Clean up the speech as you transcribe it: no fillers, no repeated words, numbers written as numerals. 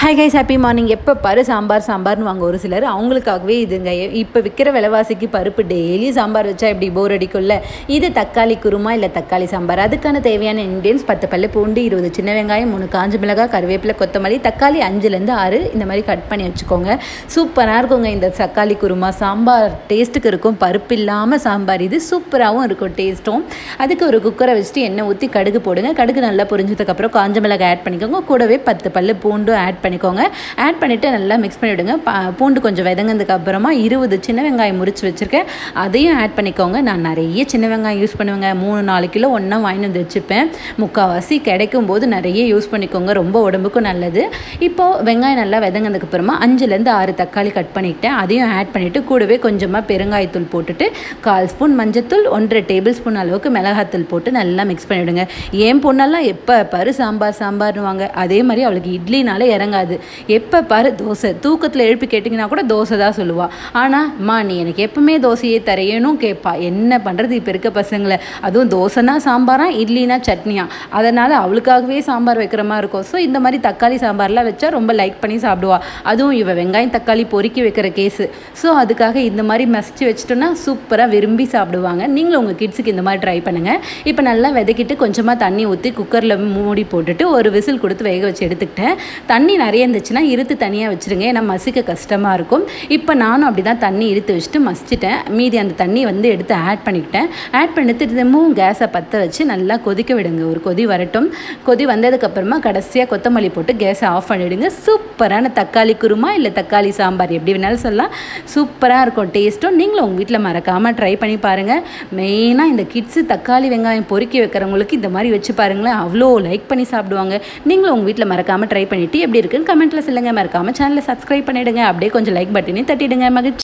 Hi guys, happy morning. எப்போ பாரு சாம்பார்னு வாங்க ஒரு சிலர். அவங்களுக்காகவே இதுங்க. இப்போ விற்கிற விலைவாசிக்கு பருப்பு டெய்லி சாம்பார் வச்சா எப்படி போர் அடிக்கும்ல. இது தக்காளி குருமா இல்லை தக்காளி சாம்பார். அதுக்கான தேவையான இன்க்ரீடியன்ஸ் 10 பல்லு பூண்டு, 20 சின்ன வெங்காயம், 3 காஞ்ச மிளகாய், கருவேப்பிலை, கொத்தமல்லி, தக்காளி 5லேருந்து 6 இந்த மாதிரி கட் பண்ணி வச்சுக்கோங்க. சூப்பராக இருக்குங்க இந்த தக்காளி குருமா. சாம்பார் டேஸ்ட்டுக்கு இருக்கும், பருப்பு இல்லாமல் சாம்பார். இது சூப்பராகவும் இருக்கும் டேஸ்ட்டும். அதுக்கு ஒரு குக்கரை வச்சுட்டு எண்ணெய் ஊற்றி கடுகு போடுங்க. கடுகு நல்லா பொரிஞ்சதுக்கப்புறம் காஞ்ச மிளகாய் ஆட் பண்ணிக்கோங்க. கூடவே 10 பல்லு பூண்டு ஆட் பண்ணிக்கோங்க. ஆட் பண்ணிவிட்டு நல்லா மிக்ஸ் பண்ணிவிடுங்க. பூண்டு கொஞ்சம் வதங்கினதுக்கு அப்புறமா 20 சின்ன வெங்காயம் முறிச்சு வச்சுருக்கேன், அதையும் ஆட் பண்ணிக்கோங்க. நான் நிறைய சின்ன வெங்காயம் யூஸ் பண்ணுவேங்க. 3-4 கிலோ ஒன்றா வாங்கிட்டு வந்து வச்சுப்பேன். முக்கால்வாசி கிடைக்கும் போது நிறைய யூஸ் பண்ணிக்கோங்க, ரொம்ப உடம்புக்கும் நல்லது. இப்போது வெங்காயம் நல்லா வதங்கினதுக்கு அப்புறமா 5லேருந்து 6 தக்காளி கட் பண்ணிக்கிட்டேன், அதையும் ஆட் பண்ணிவிட்டு கூடவே கொஞ்சமாக பெருங்காயத்தூள் போட்டுட்டு 1/4 ஸ்பூன் மஞ்சத்தூள், 1.5 டேபிள் ஸ்பூன் அளவுக்கு மிளகாத்தூள் போட்டு நல்லா மிக்ஸ் பண்ணிவிடுங்க. ஏன் பொண்ணெல்லாம் எப்போ பாரு சாம்பார்னுவாங்க. அதே மாதிரி அவளுக்கு இட்லினால இறங்காது. எப்போ பாரு தோசை. தூக்கத்தில் எழுப்பி கேட்டிங்கன்னா கூட தோசை தான் சொல்லுவாள். ஆனால் அம்மா நீ எனக்கு எப்பவுமே தோசையே தரையணும் கேட்பா. என்ன பண்ணுறது இப்போ இருக்க பசங்களை. அதுவும் தோசைனா சாம்பாரா, இட்லினா சட்னியா. அதனால் அவளுக்காகவே சாம்பார் வைக்கிற மாதிரி இருக்கும். ஸோ இந்த மாதிரி தக்காளி சாம்பார்லாம் வச்சா ரொம்ப லைக் பண்ணி சாப்பிடுவா. அதுவும் இவ வெங்காயம் தக்காளி பொறுக்கி வைக்கிற கேஸு. ஸோ அதுக்காக இந்த மாதிரி மசிச்சு வச்சுட்டோன்னா சூப்பராக விரும்பி சாப்பிடுவாங்க. நீங்களும் உங்கள் கிட்ஸுக்கு இந்த மாதிரி ட்ரை பண்ணுங்கள். இப்போ நல்லா விதக்கிட்டு கொஞ்சமாக தண்ணி ஊற்றி குக்கரில் மூடி போட்டுட்டு ஒரு விசில் கொடுத்து வேக வச்சு எடுத்துக்கிட்டேன். தண்ணி நிறைய இருந்துச்சுன்னா இருத்து தனியாக வச்சுருங்க, ஏன்னா மசிக்க கஷ்டமாக இருக்கும். இப்போ நானும் அப்படி தான் தண்ணி இருத்து வச்சுட்டு மசிச்சிட்டேன். மீதி அந்த தண்ணி எடுத்து ஆட் பண்ணிக்கிட்டேன். ஆட் பண்ணிட்டு திரும்பவும் கேஸை பற்ற வச்சு நல்லா கொதிக்க விடுங்க. ஒரு கொதி வரட்டும். கொதி வந்ததுக்கப்புறமா கடைசியாக கொத்தமல்லி போட்டு கேஸை ஆஃப் பண்ணிவிடுங்க. சூப்பரான தக்காளி குருமா இல்லை தக்காளி சாம்பார் எப்படி வேணாலும் சொல்லலாம். சூப்பராக இருக்கும் டேஸ்ட்டும். நீங்களும் உங்கள் வீட்டில் மறக்காமல் ட்ரை பண்ணி பாருங்கள். மெயினாக இந்த கிட்ஸு தக்காளி வெங்காயம் பொறுக்கி வைக்கிறவங்களுக்கு இந்த மாதிரி வச்சு பாருங்களேன், அவ்வளோ லைக் பண்ணி சாப்பிடுவாங்க. நீங்களும் உங்கள் வீட்டில் மறக்காமல் ட்ரை பண்ணிவிட்டு எப்படி இருக்குன்னு கமெண்ட்டில் சொல்லுங்கள். மறக்காமல் சேனலை சப்ஸ்கிரைப் பண்ணிவிடுங்க. அப்படியே கொஞ்சம் லைக் பட்டனையும் தட்டிடுங்க. மகிழ்ச்சி.